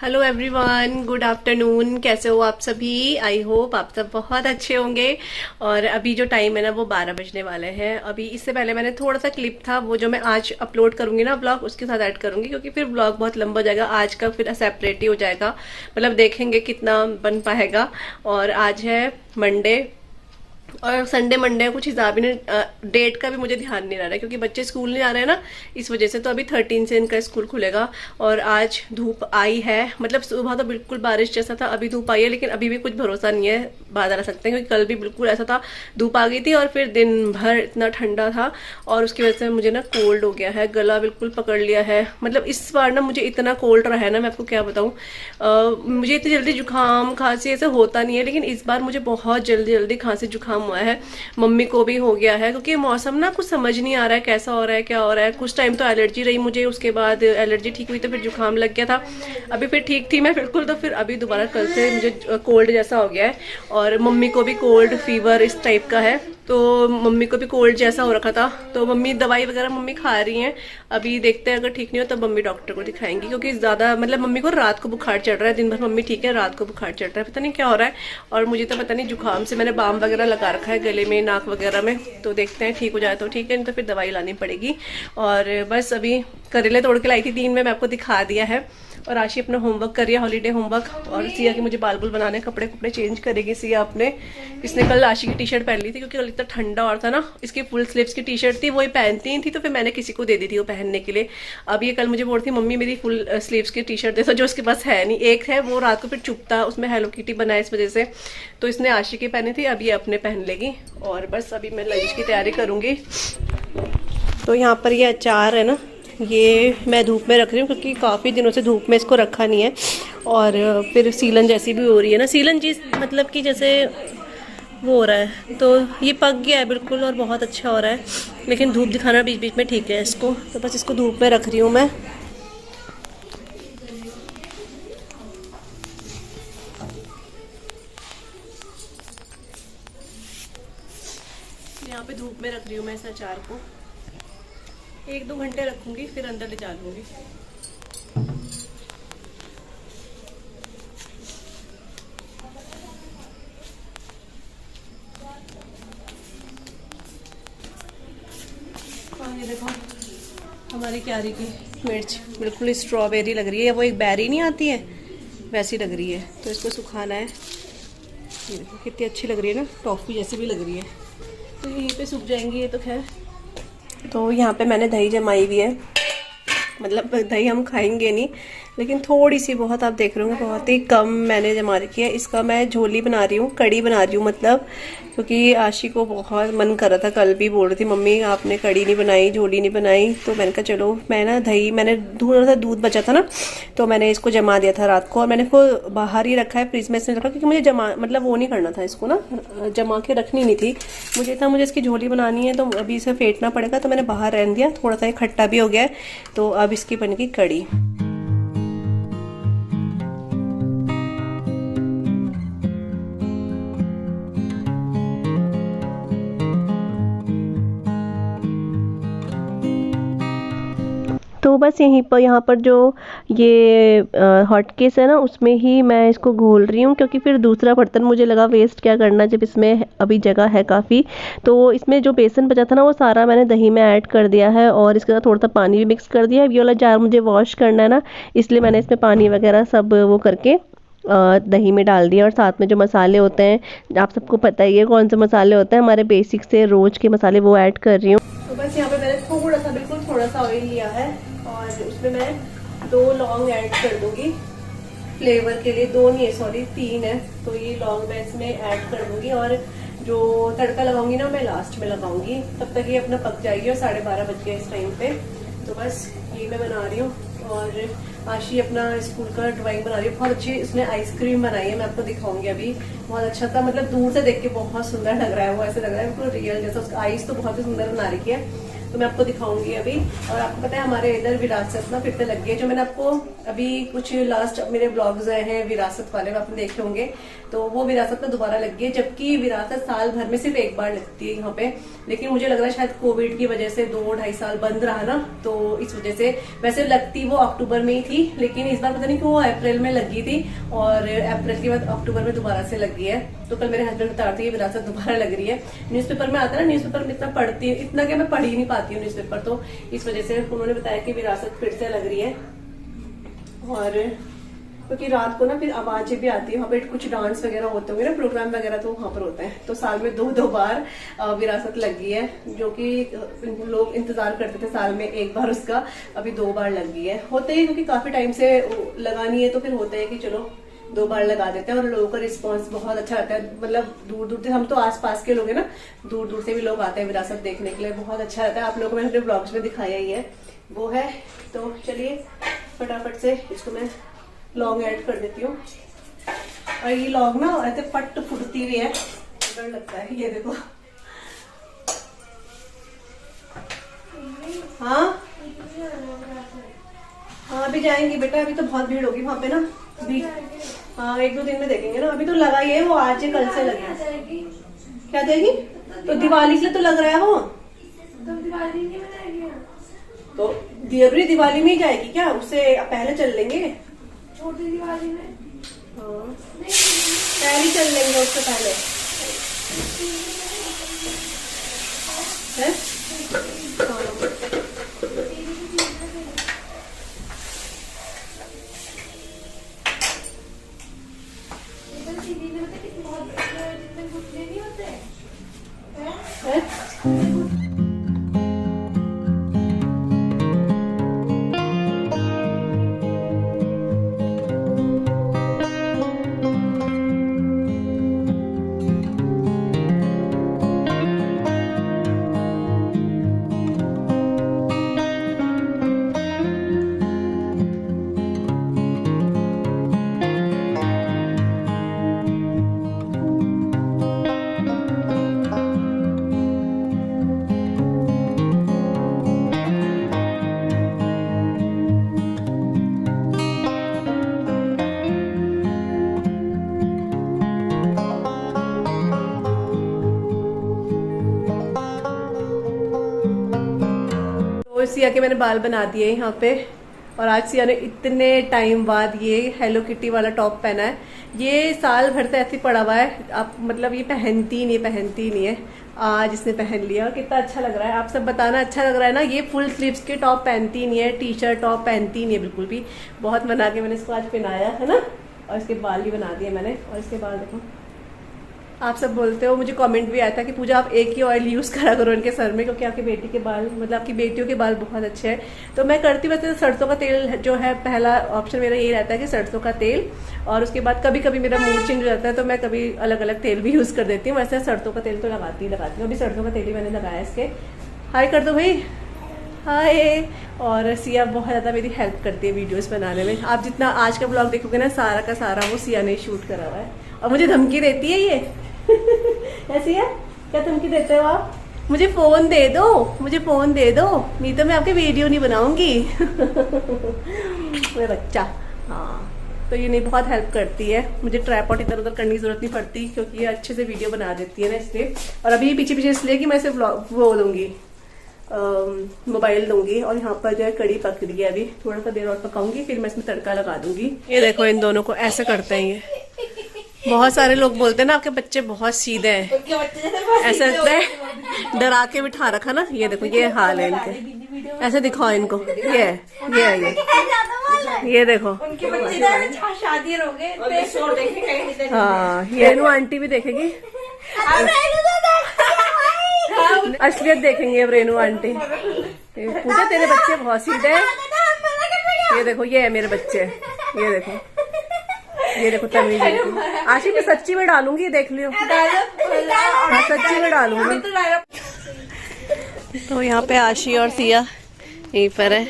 Hello everyone, good afternoon. कैसे हो आप सभी? आई होप आप सब बहुत अच्छे होंगे। और अभी जो टाइम है ना वो 12 बजने वाले हैं। अभी इससे पहले मैंने थोड़ा सा क्लिप था वो जो मैं आज अपलोड करूंगी ना ब्लॉग, उसके साथ ऐड करूंगी क्योंकि फिर ब्लॉग बहुत लंबा हो जाएगा। आज का फिर सेपरेट ही हो जाएगा, मतलब देखेंगे कितना बन पाएगा। और आज है मंडे और संडे मंडे कुछ हिसाब ही नहीं, डेट का भी मुझे ध्यान नहीं रह रहा है क्योंकि बच्चे स्कूल नहीं जा रहे हैं ना, इस वजह से। तो अभी 13 से इनका स्कूल खुलेगा। और आज धूप आई है, मतलब सुबह तो बिल्कुल बारिश जैसा था, अभी धूप आई है लेकिन अभी भी कुछ भरोसा नहीं है, बादल आ सकते हैं क्योंकि कल भी बिल्कुल ऐसा था, धूप आ गई थी और फिर दिन भर इतना ठंडा था। और उसकी वजह से मुझे ना कोल्ड हो गया है, गला बिल्कुल पकड़ लिया है। मतलब इस बार ना मुझे इतना कोल्ड रहा है ना, मैं आपको क्या बताऊं। मुझे इतनी जल्दी जुकाम खांसी ऐसे होता नहीं है, लेकिन इस बार मुझे बहुत जल्दी जल्दी खांसी जुकाम हुआ है। मम्मी को भी हो गया है क्योंकि मौसम ना कुछ समझ नहीं आ रहा है कैसा हो रहा है क्या हो रहा है। कुछ टाइम तो एलर्जी रही मुझे, उसके बाद एलर्जी ठीक हुई तो फिर जुकाम लग गया था। अभी फिर ठीक थी मैं बिल्कुल, तो फिर अभी दोबारा कल से मुझे कोल्ड जैसा हो गया है। और मम्मी को भी कोल्ड फीवर इस टाइप का है, तो मम्मी को भी कोल्ड जैसा हो रखा था। तो मम्मी दवाई वगैरह मम्मी खा रही हैं। अभी देखते हैं, अगर ठीक नहीं हो तब मम्मी डॉक्टर को दिखाएंगी क्योंकि ज़्यादा मतलब मम्मी को रात को बुखार चढ़ रहा है। दिन भर मम्मी ठीक है, रात को बुखार चढ़ रहा है, पता नहीं क्या हो रहा है। और मुझे तो पता नहीं, जुकाम से मैंने बाम वगैरह लगा रखा है गले में, नाक वगैरह में। तो देखते हैं ठीक हो जाए तो ठीक है, नहीं तो फिर दवाई लानी पड़ेगी। और बस अभी करेले तोड़ के लाई थी 3 में, मैं आपको दिखा दिया है। और आशी अपना होमवर्क कर रही है, हॉलीडे होमवर्क। और सिया के मुझे बाल बुल बनाने, कपड़े कपड़े चेंज करेगी सिया अपने। इसने कल आशी की टी शर्ट पहन ली थी क्योंकि कल इतना ठंडा और था ना, इसकी फुल स्लीव्स की टी शर्ट थी, वही पहनती थी, तो फिर मैंने किसी को दे दी थी वो पहनने के लिए। अब ये कल मुझे बोल रही थी मम्मी मेरी फुल स्लीव्स की टी शर्ट दे दो, जो उसके पास है नहीं। एक है वो रात को फिर चुपता, उसमें हेलो किटी बना है इस वजह से, तो इसने आशी की पहनी थी, अब ये अपने पहन लेगी। और बस अभी मैं लंच की तैयारी करूंगी। तो यहाँ पर ये अचार है ना, ये मैं धूप में रख रही हूँ क्योंकि काफ़ी दिनों से धूप में इसको रखा नहीं है। और फिर सीलन जैसी भी हो रही है ना, सीलन चीज़ मतलब कि जैसे वो हो रहा है, तो ये पक गया है बिल्कुल और बहुत अच्छा हो रहा है। लेकिन धूप दिखाना बीच बीच में ठीक है इसको, तो बस इसको धूप में रख रही हूँ मैं। यहाँ पे धूप में रख रही हूँ मैं इस अचार को, 1-2 घंटे रखूँगी फिर अंदर ले जा लूँगी। और ये देखो हमारी क्यारी की मिर्च बिल्कुल स्ट्रॉबेरी लग रही है, वो एक बेरी नहीं आती है वैसी लग रही है। तो इसको सुखाना है। ये देखो कितनी अच्छी लग रही है ना, टॉफी जैसी भी लग रही है। तो यहीं पे सूख जाएंगी ये तो खैर। तो यहाँ पे मैंने दही जमाई हुई है, मतलब दही हम खाएंगे नहीं लेकिन थोड़ी सी बहुत, आप देख रहे होंगे बहुत ही कम मैंने जमा रखी है। इसका मैं झोली बना रही हूँ, कड़ी बना रही हूँ मतलब, क्योंकि आशी को बहुत मन कर रहा था, कल भी बोल रही थी मम्मी आपने कड़ी नहीं बनाई, झोली नहीं बनाई। तो मैंने कहा चलो, मैं ना दही, मैंने थोड़ा सा दूध बचा था ना, तो मैंने इसको जमा दिया था रात को और मैंने इसको बाहर ही रखा है, फ्रिज में इसने रखा क्योंकि मुझे जमा मतलब वो नहीं करना था इसको ना, जमा के रखनी नहीं थी मुझे था, मुझे इसकी झोली बनानी है तो अभी इसे फेंटना पड़ेगा। तो मैंने बाहर रहने दिया, थोड़ा सा खट्टा भी हो गया है। तो अब इसकी बनेगी कड़ी। तो बस यहाँ पर जो ये हॉट केस है ना, उसमें ही मैं इसको घोल रही हूँ क्योंकि फिर दूसरा बर्तन मुझे लगा वेस्ट क्या करना जब इसमें अभी जगह है काफ़ी। तो इसमें जो बेसन बचा था ना वो सारा मैंने दही में ऐड कर दिया है और इसके साथ थोड़ा सा पानी भी मिक्स कर दिया है। ये वाला जार मुझे वॉश करना है ना, इसलिए मैंने इसमें पानी वगैरह सब वो करके दही में डाल दिया। और साथ में जो मसाले होते हैं, आप सबको पता ही है कौन से मसाले होते हैं हमारे बेसिक से रोज के मसाले, वो ऐड कर रही हूँ। तो बस यहाँ पे मैंने थोड़ा सा, बिल्कुल थोड़ा सा ऑयल लिया है और उसमें मैं 2 लौंग ऐड कर दूंगी फ्लेवर के लिए। 2 नहीं है सॉरी 3 है, तो ये लौंग मैं इसमें ऐड कर दूंगी। और जो तड़का लगाऊंगी ना मैं लास्ट में लगाऊंगी, तब तक ये अपना पक जाएगी। और 12:30 बज गए इस टाइम पे। तो बस ये मैं बना रही हूँ। और आशी अपना स्कूल का ड्राइंग बना रही है, बहुत अच्छी उसने आइसक्रीम बनाई है, मैं आपको दिखाऊंगी अभी। बहुत अच्छा था, मतलब दूर से देख के बहुत सुंदर लग रहा है वो, ऐसे लग रहा है बिल्कुल रियल जैसा। उसका आइस तो बहुत ही सुंदर बना रखी है। तो मैं आपको दिखाऊंगी अभी। और आपको पता है हमारे इधर विरासत ना फिर से लग गई है, जो मैंने आपको अभी कुछ लास्ट मेरे ब्लॉग्स आए हैं विरासत वाले, आपने देखे होंगे, तो वो विरासत में दोबारा लग गई है। जबकि विरासत साल भर में सिर्फ एक बार लगती है यहाँ पे, लेकिन मुझे लग रहा है शायद कोविड की वजह से 2-2.5 साल बंद रहा ना, तो इस वजह से। वैसे लगती वो अक्टूबर में ही थी, लेकिन इस बार पता नहीं क्यों अप्रैल में लगी थी, और अप्रैल के बाद अक्टूबर में दोबारा से लगी है। तो कल मेरे हस्बैंड बता रहे थे विरासत दोबारा लग रही है। न्यूज़पेपर में आता है ना, न्यूज़पेपर में इतना पढ़ती इतना कि मैं पढ़ ही नहीं पाती हूँ न्यूज़पेपर, तो इस वजह से उन्होंने बताया कि विरासत फिर से लग रही है। और क्योंकि रात को ना फिर आवाजें भी आती है वहाँ पे, कुछ डांस वगैरह होते होंगे ना, प्रोग्राम वगैरह तो वहाँ पर होता है। तो साल में 2-2 बार विरासत लगी है, जो कि लोग इंतजार करते थे साल में एक बार उसका, अभी 2 बार लग गई है। होते ही क्योंकि काफी टाइम से लगानी है, तो फिर होता है कि चलो 2 बार लगा देते हैं। और लोगों का रिस्पांस बहुत अच्छा आता है, मतलब दूर दूर से, हम तो आसपास के लोग हैं ना, दूर दूर से भी लोग आते हैं विरासत देखने के लिए, बहुत अच्छा रहता है। आप लोगों को मैंने अपने ब्लॉग्स में दिखाया ही है वो है। तो चलिए फटाफट से इसको मैं लौंग ऐड कर देती हूँ। और ये लौंग ना ऐसे फट फुटती हुई है, डर लगता है। ये देखो, हाँ हाँ अभी जाएंगी बेटा, अभी तो बहुत भीड़ होगी वहां पे ना, अभी हाँ 1-2 दिन में देखेंगे ना। अभी तो लगा ही है वो, आज कल से लगे। क्या देगी? तो दिवाली से तो लग रहा है वो, तो दिवाली नहीं बनाएगी, तो देवरी दिवाली में ही जाएगी क्या? उससे पहले चल लेंगे, छोटी दिवाली में। हाँ पहले चल लेंगे, उससे पहले है? सिया के मैंने बाल बना दिए यहाँ पे। और आज सिया ने इतने टाइम बाद ये हेलो किटी वाला टॉप पहना है। ये साल भर से ऐसे पड़ा हुआ है, आप मतलब ये पहनती नहीं है। आज इसने पहन लिया और कितना अच्छा लग रहा है। आप सब बताना अच्छा लग रहा है ना। ये फुल स्लीव्स के टॉप पहनती नहीं है, टी शर्ट टॉप पहनती नहीं है बिल्कुल भी। बहुत बना के मैंने इसको आज पहनाया है ना। और इसके बाल भी बना दिए मैंने। और इसके बाल देखो, आप सब बोलते हो, मुझे कमेंट भी आया था कि पूजा आप एक ही ऑयल यूज़ करा करो इनके सर में, क्योंकि आपकी बेटी के बाल, मतलब आपकी बेटियों के बाल बहुत अच्छे हैं। तो मैं करती हूँ वैसे सरसों का तेल जो है, पहला ऑप्शन मेरा यही रहता है कि सरसों का तेल। और उसके बाद कभी कभी मेरा मूड चेंज हो जाता है तो मैं कभी अलग अलग तेल भी यूज़ कर देती हूँ। वैसे सरसों का तेल तो लगाती हूँ। अभी सरसों का तेल ही मैंने लगाया इसके। हाय कर दो भाई, हाय। और सिया बहुत ज़्यादा मेरी हेल्प करती है वीडियोस बनाने में। आप जितना आज का ब्लॉग देखोगे ना, सारा का सारा वो सिया ने शूट करा हुआ है। और मुझे धमकी देती है ये ऐसी है, क्या धमकी देते हो आप? मुझे फोन दे दो, मुझे फोन दे दो, नहीं तो मैं आपके वीडियो नहीं बनाऊंगी मेरा बच्चा। हाँ तो ये नहीं बहुत हेल्प करती है मुझे। ट्राइपॉड इधर उधर करने की जरूरत नहीं पड़ती, क्योंकि ये अच्छे से वीडियो बना देती है ना, इसलिए। और अभी पीछे पीछे इसलिए कि मैं इसे वो दूंगी, मोबाइल दूंगी। और यहाँ पर जो है कड़ी पक रही है, अभी थोड़ा सा देर और पकाऊंगी, फिर मैं इसमें तड़का लगा दूंगी। ये देखो इन दोनों को ऐसे करते हैं ये। बहुत सारे लोग बोलते हैं ना आपके बच्चे बहुत सीधे हैं, ऐसा लगता है डरा के बिठा रखा ना। ये देखो ये हाल है इनके, ऐसे दिखाओ इनको। ये देखो उनके बच्चे शादी हो गए। हाँ ये रेनू आंटी भी देखेगी, असलियत देखेंगे अब रेनू आंटी। पूछा तेरे बच्चे बहुत सीधे हैं। ये देखो ये है मेरे बच्चे, ये देखो तमीज। आशी मैं सच्ची में डालूंगी, देख लियो। हाँ सच्ची में डालूंगी। तो यहाँ पे आशी और सिया यहीं पर है,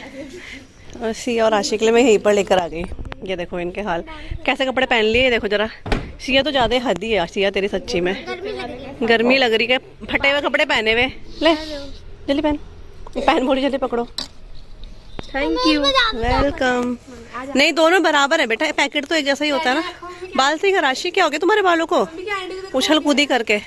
और सिया और आशी के लिए मैं यहीं पर लेकर आ गई। ये देखो इनके हाल, कैसे कपड़े पहन लिए देखो जरा। सिया तो ज्यादा हद ही है सिया तेरी, सच्ची में गर्मी लग रही है। फटे हुए कपड़े पहने हुए, ले जल्दी पहन। पैन बोली जल्दी पकड़ो। Thank you, welcome. नहीं दोनों बराबर है बेटा, पैकेट तो एक जैसा ही होता है ना। बाल से राशि क्या हो गया तुम्हारे बालों को, उछल कूदी करके?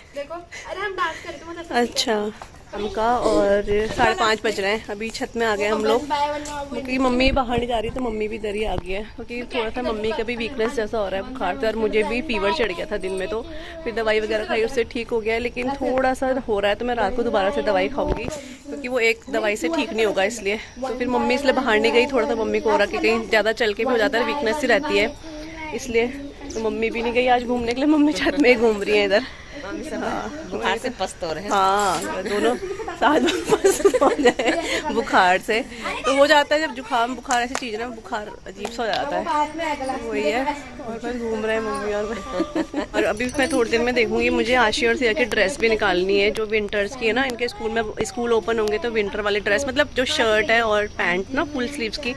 अच्छा हमका और 5:30 बज रहे हैं, अभी छत में आ गए हम लोग क्योंकि मम्मी बाहर नहीं जा रही तो मम्मी भी इधर ही आ गई है क्योंकि थोड़ा सा मम्मी का भी वीकनेस जैसा हो रहा है बुखार से, और मुझे भी फीवर चढ़ गया था दिन में, तो फिर दवाई वगैरह खाई उससे ठीक हो गया, लेकिन थोड़ा सा हो रहा है तो मैं रात को दोबारा से दवाई खाऊंगी क्योंकि वो एक दवाई से ठीक नहीं होगा इसलिए। तो फिर मम्मी इसलिए बाहर नहीं गई, थोड़ा सा मम्मी को हो रहा कि कहीं ज़्यादा चल के भी हो जाता है, वीकनेस सी रहती है इसलिए, तो मम्मी भी नहीं गई आज घूमने के लिए, मम्मी छत में ही घूम रही है इधर। बुखार से पस्त हो रहे हैं। हाँ दोनों साथ पस्त हो गए बुखार से, तो हो जाता है जब जुकाम बुखार ऐसी चीज़ ना, बुखार अजीब सा हो जाता है, वही है। और बस घूम रहे हैं मम्मी और मैं। और अभी मैं थोड़ी देर में देखूंगी, मुझे आशी और सिया की ड्रेस भी निकालनी है जो विंटर्स की है ना, इनके स्कूल में स्कूल ओपन होंगे तो विंटर वाली ड्रेस, मतलब जो शर्ट है और पैंट ना फुल स्लीव्स की,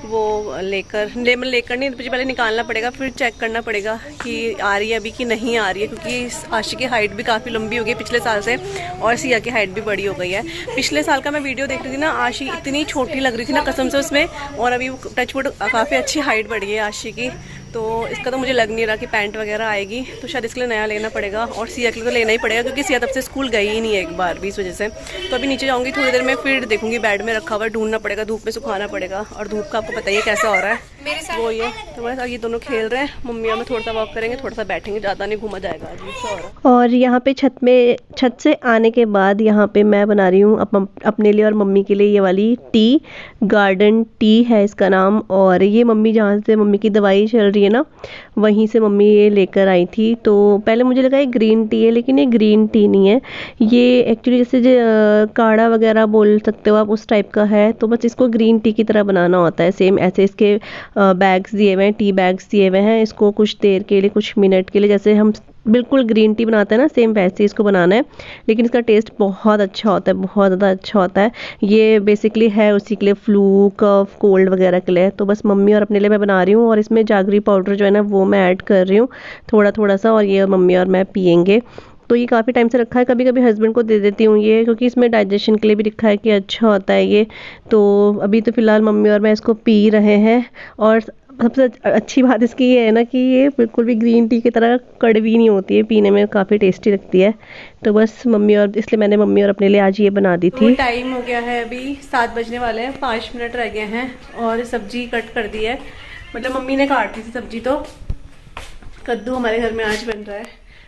वो लेकर नहीं, मुझे पहले निकालना पड़ेगा, फिर चेक करना पड़ेगा कि आ रही है अभी कि नहीं आ रही है, क्योंकि आशी की हाइट भी काफ़ी लंबी हो गई पिछले साल से और सिया की हाइट भी बड़ी हो गई है। पिछले साल का मैं वीडियो देख रही थी ना, आशी इतनी छोटी लग रही थी ना कसम से उसमें, और अभी टचवुड काफ़ी अच्छी हाइट बढ़ी है आशी की, तो इसका तो मुझे लग नहीं रहा कि पैंट वगैरह आएगी, तो शायद इसके लिए नया लेना पड़ेगा, और सिया के लिए तो लेना ही पड़ेगा क्योंकि सिया तब से स्कूल गई ही नहीं है एक बार भी इस वजह से। तो अभी नीचे जाऊंगी थोड़ी देर में, फिर देखूंगी बेड में रखा हुआ ढूंढना पड़ेगा, धूप में सुखाना पड़ेगा, और धूप का आपको पता ही है कैसा हो रहा है, वो ही है। तो बस ये दोनों खेल रहे हैं, मम्मी और मैं थोड़ा सा वॉक करेंगे, थोड़ा सा बैठेंगे, ज़्यादा नहीं घूमा जाएगा। और यहाँ पे छत से आने के बाद यहाँ पे मैं बना रही हूँ अपने लिए और मम्मी के लिए ये वाली टी, गार्डन टी है इसका नाम, और ये मम्मी जहाँ से मम्मी की दवाई चल रही है ना वहीं से मम्मी ये लेकर आई थी। तो पहले मुझे लगा ये ग्रीन टी है, लेकिन ये ग्रीन टी नहीं है, ये एक्चुअली जैसे काढ़ा वगैरह बोल सकते हो आप, उस टाइप का है, तो बस इसको ग्रीन टी की तरह बनाना होता है सेम ऐसे। इसके बैग्स दिए हुए हैं, टी बैग्स दिए हुए हैं, इसको कुछ देर के लिए, कुछ मिनट के लिए, जैसे हम बिल्कुल ग्रीन टी बनाते हैं ना सेम वैसे इसको बनाना है, लेकिन इसका टेस्ट बहुत अच्छा होता है, बहुत ज़्यादा अच्छा होता है। ये बेसिकली है उसी के लिए, फ्लू कफ कोल्ड वगैरह के लिए। तो बस मम्मी और अपने लिए मैं बना रही हूँ, और इसमें जागरी पाउडर जो है ना वो मैं ऐड कर रही हूँ थोड़ा थोड़ा सा, और ये मम्मी और मैं पियेंगे। तो ये काफ़ी टाइम से रखा है, कभी कभी हस्बैंड को दे देती हूँ ये, क्योंकि इसमें डाइजेशन के लिए भी लिखा है कि अच्छा होता है ये। तो अभी तो फ़िलहाल मम्मी और मैं इसको पी रहे हैं, और सबसे अच्छी बात इसकी ये है ना कि ये बिल्कुल भी ग्रीन टी की तरह कड़वी नहीं होती है, पीने में काफ़ी टेस्टी लगती है। तो बस मम्मी और, इसलिए मैंने मम्मी और अपने लिए आज ये बना दी थी। टाइम हो गया है, अभी 7 बजने वाले हैं, 5 मिनट रह गए हैं, और सब्जी कट कर दी है, मतलब मम्मी ने काट दी थी सब्जी। तो कद्दू हमारे घर में आज बन रहा है,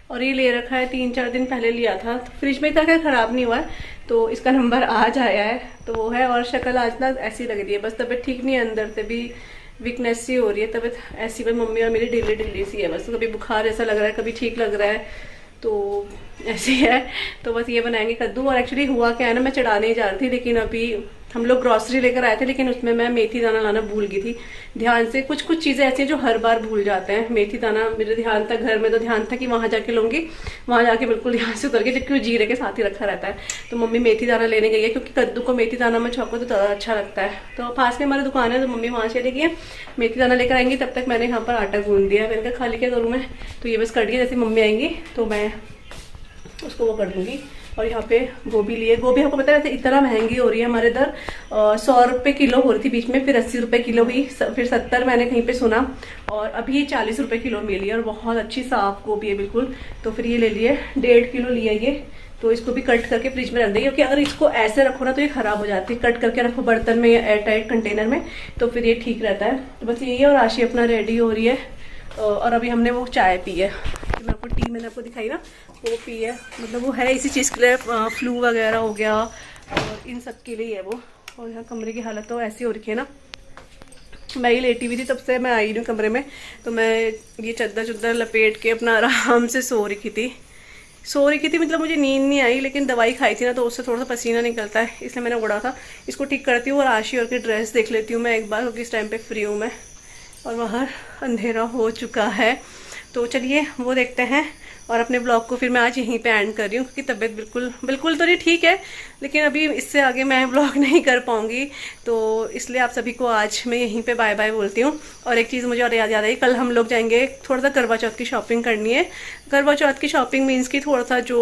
और ये ले रखा है 3-4 दिन पहले लिया था, तो फ्रिज में तक ख़राब नहीं हुआ है, तो इसका नंबर आज आया है, तो वो है। और शक्ल आज ना ऐसी लग रही है, बस तबीयत ठीक नहीं है, अंदर से भी वीकनेस सी हो रही है, तबीयत ऐसी भाई मम्मी और मेरी ढिल्ली सी है, बस कभी बुखार ऐसा लग रहा है, कभी ठीक लग रहा है, तो ऐसी है। तो बस ये बनाएंगे कद्दू। और एक्चुअली हुआ क्या है ना, मैं चढ़ाने ही जा रही थी, लेकिन अभी हम लोग ग्रॉसरी लेकर आए थे, लेकिन उसमें मैं मेथी दाना लाना भूल गई थी ध्यान से। कुछ चीज़ें ऐसी हैं जो हर बार भूल जाते हैं। मेथी दाना मेरे ध्यान था, घर में तो ध्यान था कि वहाँ जाके लूँगी, वहाँ जाके बिल्कुल ध्यान से उतर के, जबकि जीरे के साथ ही रखा रहता है। तो मम्मी मेथी दाना लेने गई है, क्योंकि कद्दू को मेथी दाना में छौंको तो ज़्यादा अच्छा लगता है। तो पास में हमारी दुकान है, तो मम्मी वहाँ चली गई है, मेथी दाना लेकर आएंगी, तब तक मैंने यहाँ पर आटा गूंद दिया है। मैंने कहा खाली क्या करूँ मैं, तो ये बस कट गया, जैसे मम्मी आएंगी तो मैं उसको वो कर दूँगी। और यहाँ पे गोभी लिए, गोभी आपको पता है इतना महंगी हो रही है हमारे इधर, 100 रुपये किलो हो रही थी बीच में, फिर 80 रुपये किलो हुई, फिर 70 मैंने कहीं पे सुना, और अभी 40 रुपये किलो मिली है, और बहुत अच्छी साफ गोभी है बिल्कुल। तो फिर ये ले लिए, 1.5 किलो लिया ये, तो इसको भी कट करके फ्रिज में रख देंगे, क्योंकि अगर इसको ऐसे रखो ना तो ये खराब हो जाती है। कट करके रखो बर्तन में या एयर टाइट कंटेनर में, तो फिर ये ठीक रहता है। तो बस यही है। और आशी अपना रेडी हो रही है, और अभी हमने वो चाय पी है, मैं आपको टी मैंने आपको दिखाई ना, वो पी है, मतलब वो है इसी चीज़ के लिए, फ्लू वगैरह हो गया और इन सब के लिए है वो। और यहाँ कमरे की हालत तो ऐसी हो रखी है ना, मैं ही लेटी हुई थी तब से मैं आई हूँ कमरे में, तो मैं ये चद्दर लपेट के अपना आराम से सो रखी थी, मतलब मुझे नींद नहीं आई, लेकिन दवाई खाई थी ना तो उससे थोड़ा सा पसीना निकलता है, इसलिए मैंने उड़ा था। इसको ठीक करती हूँ, और आशी और की ड्रेस देख लेती हूँ मैं एक बार, क्योंकि इस टाइम पे फ्री हूँ मैं, और बाहर अंधेरा हो चुका है। तो चलिए वो देखते हैं, और अपने ब्लॉग को फिर मैं आज यहीं पे एंड कर रही हूँ, क्योंकि तबीयत बिल्कुल बिल्कुल तो नहीं ठीक है, लेकिन अभी इससे आगे मैं ब्लॉग नहीं कर पाऊंगी, तो इसलिए आप सभी को आज मैं यहीं पे बाय बाय बोलती हूँ। और एक चीज़ मुझे और याद आ रही, कल हम लोग जाएंगे, थोड़ा सा करवा चौथ की शॉपिंग करनी है। करवा चौथ की शॉपिंग मीन्स की थोड़ा सा जो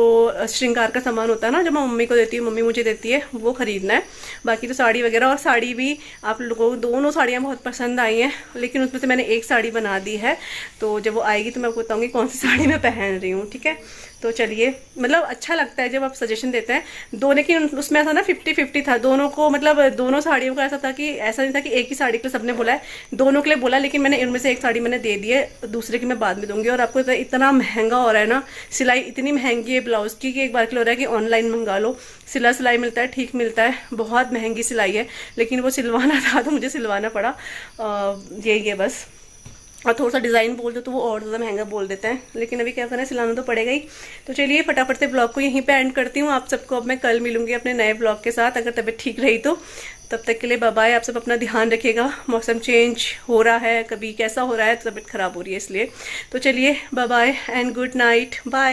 श्रृंगार का सामान होता है ना, जो मैं मम्मी को देती हूँ, मम्मी मुझे देती है, वो खरीदना है। बाकी तो साड़ी वगैरह, और साड़ी भी आप लोगों को दोनों साड़ियाँ बहुत पसंद आई हैं, लेकिन उसमें से मैंने एक साड़ी बना दी है, तो जब वो आएगी तो मैं आपको बताऊँगी कौन सी साड़ी मैं पहन रही हूँ, ठीक है। तो चलिए, मतलब अच्छा लगता है जब आप सजेशन देते हैं दो, लेकिन उसमें ऐसा ना 50-50 था दोनों को, मतलब दोनों साड़ियों का ऐसा था कि ऐसा नहीं था कि एक ही साड़ी के लिए सबने बोला है, दोनों के लिए बोला, लेकिन मैंने इनमें से एक साड़ी मैंने दे दी है, दूसरे की मैं बाद में दूंगी। और आपको इतना महंगा हो रहा है ना, सिलाई इतनी महंगी है ब्लाउज की कि एक बार के लिए हो रहा है कि ऑनलाइन मंगा लो, सिलाई मिलता है, ठीक मिलता है, बहुत महंगी सिलाई है, लेकिन वो सिलवाना था तो मुझे सिलवाना पड़ा, यही है बस। और थोड़ा सा डिज़ाइन बोल दो तो वो और ज़्यादा महंगा बोल देते हैं, लेकिन अभी क्या करना है, सिलाना तो पड़ेगा ही। तो चलिए फटाफट से ब्लॉग को यहीं पे एंड करती हूँ। आप सबको अब मैं कल मिलूंगी अपने नए ब्लॉग के साथ, अगर तबीयत ठीक रही तो। तब तक के लिए बाय बाय। आप सब अपना ध्यान रखिएगा, मौसम चेंज हो रहा है, कभी कैसा हो रहा है, तो तबीयत खराब हो रही है इसलिए। तो चलिए bye bye and good night, bye.